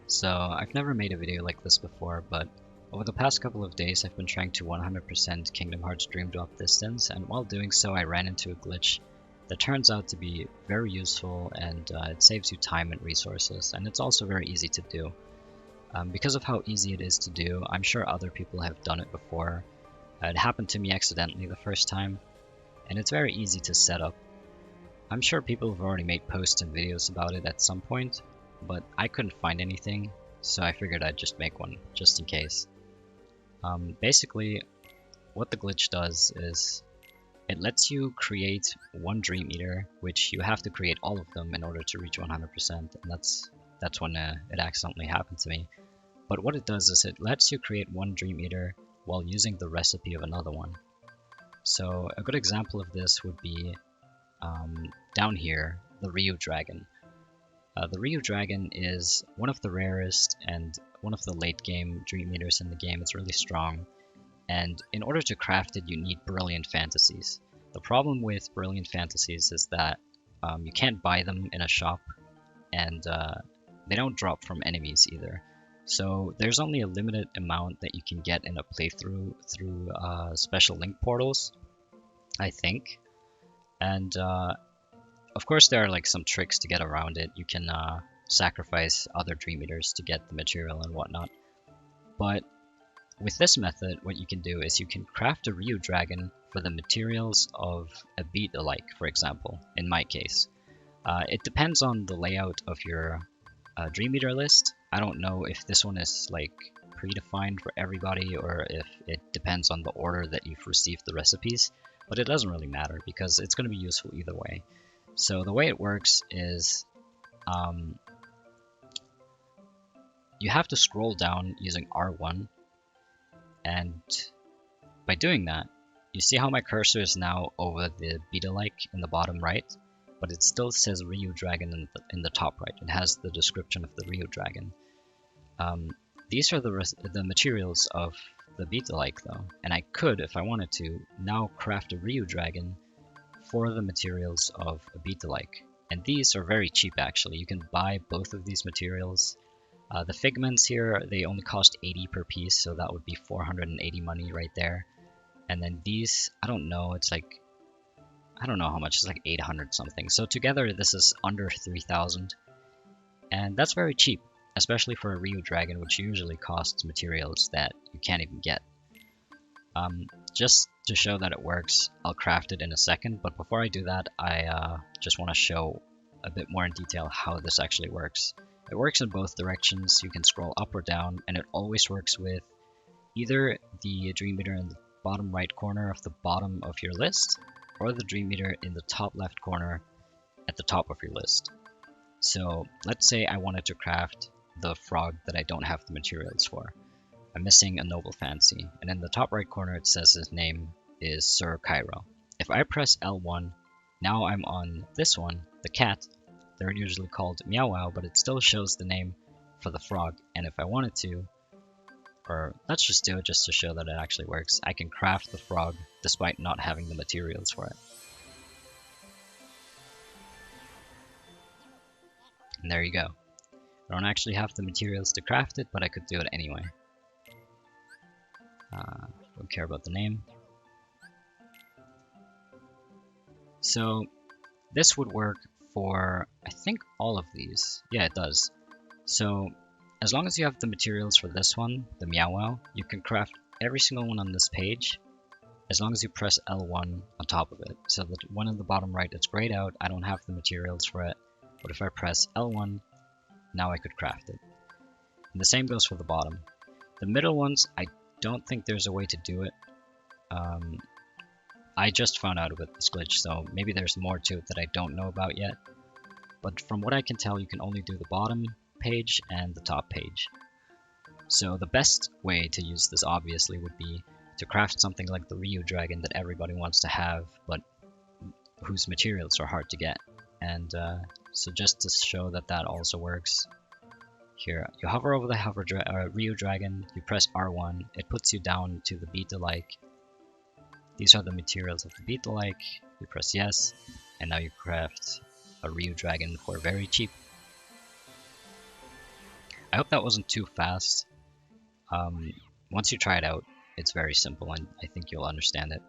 So I've never made a video like this before, but over the past couple of days I've been trying to 100% Kingdom Hearts Dream Drop distance, and while doing so I ran into a glitch that turns out to be very useful, and it saves you time and resources, and it's also very easy to do. Because of how easy it is to do, I'm sure other people have done it before. It happened to me accidentally the first time, and it's very easy to set up. I'm sure people have already made posts and videos about it at some point, but I couldn't find anything, so I figured I'd just make one, just in case. Basically, what the glitch does is it lets you create one Dream Eater, which you have to create all of them in order to reach 100%, and that's when it accidentally happened to me. But what it does is it lets you create one Dream Eater while using the recipe of another one. So a good example of this would be down here, the Ryu Dragon. The Ryu Dragon is one of the rarest and one of the late game Dream Eaters in the game. It's really strong, and in order to craft it you need Brilliant Fantasies. The problem with Brilliant Fantasies is that you can't buy them in a shop, and they don't drop from enemies either. So there's only a limited amount that you can get in a playthrough through special link portals, I think. And of course there are like some tricks to get around it. You can sacrifice other Dream Eaters to get the material and whatnot. But with this method, what you can do is you can craft a Ryu Dragon for the materials of a beat-alike, for example, in my case. It depends on the layout of your Dream Eater list. I don't know if this one is like predefined for everybody or if it depends on the order that you've received the recipes, but it doesn't really matter because it's going to be useful either way. So the way it works is you have to scroll down using R1, and by doing that, you see how my cursor is now over the beat-alike in the bottom right, but it still says Ryu Dragon in the top right. It has the description of the Ryu Dragon. These are the materials of the beat-alike though, and I could, if I wanted to, now craft a Ryu Dragon for the materials of a beat-alike. And these are very cheap actually. You can buy both of these materials. The figments here, they only cost 80 per piece, so that would be 480 money right there. And then these, I don't know, it's like, I don't know how much, it's like 800 something. So together this is under 3,000. And that's very cheap, especially for a Ryu Dragon, which usually costs materials that you can't even get. Just to show that it works, I'll craft it in a second, but before I do that, I just want to show a bit more in detail how this actually works. It works in both directions. You can scroll up or down, and it always works with either the Dream Eater in the bottom right corner of the bottom of your list, or the Dream Eater in the top left corner at the top of your list. So let's say I wanted to craft the frog that I don't have the materials for. I'm missing a Noble Fancy, and in the top right corner it says his name is Sir Cairo. If I press L1, now I'm on this one, the cat. They're usually called Meow Wow, but it still shows the name for the frog. And if I wanted to, or let's just do it just to show that it actually works, I can craft the frog despite not having the materials for it. And there you go. I don't actually have the materials to craft it, but I could do it anyway. Don't care about the name. So this would work for, I think, all of these. Yeah, it does. So as long as you have the materials for this one, the Meow Wow, you can craft every single one on this page as long as you press L1 on top of it. So the one in the bottom right, it's grayed out. I don't have the materials for it, but if I press L1, now I could craft it. And the same goes for the bottom. The middle ones, I don't think there's a way to do it. I just found out about this glitch, so maybe there's more to it that I don't know about yet. But from what I can tell, you can only do the bottom page and the top page. So the best way to use this obviously would be to craft something like the Ryu Dragon that everybody wants to have, but whose materials are hard to get. And so just to show that that also works, here you hover over the Ryu Dragon, you press R1, it puts you down to the beat-alike. These are the materials of the beat-alike. You press yes, and now you craft a Ryu Dragon for very cheap. I hope that wasn't too fast. Once you try it out, it's very simple and I think you'll understand it.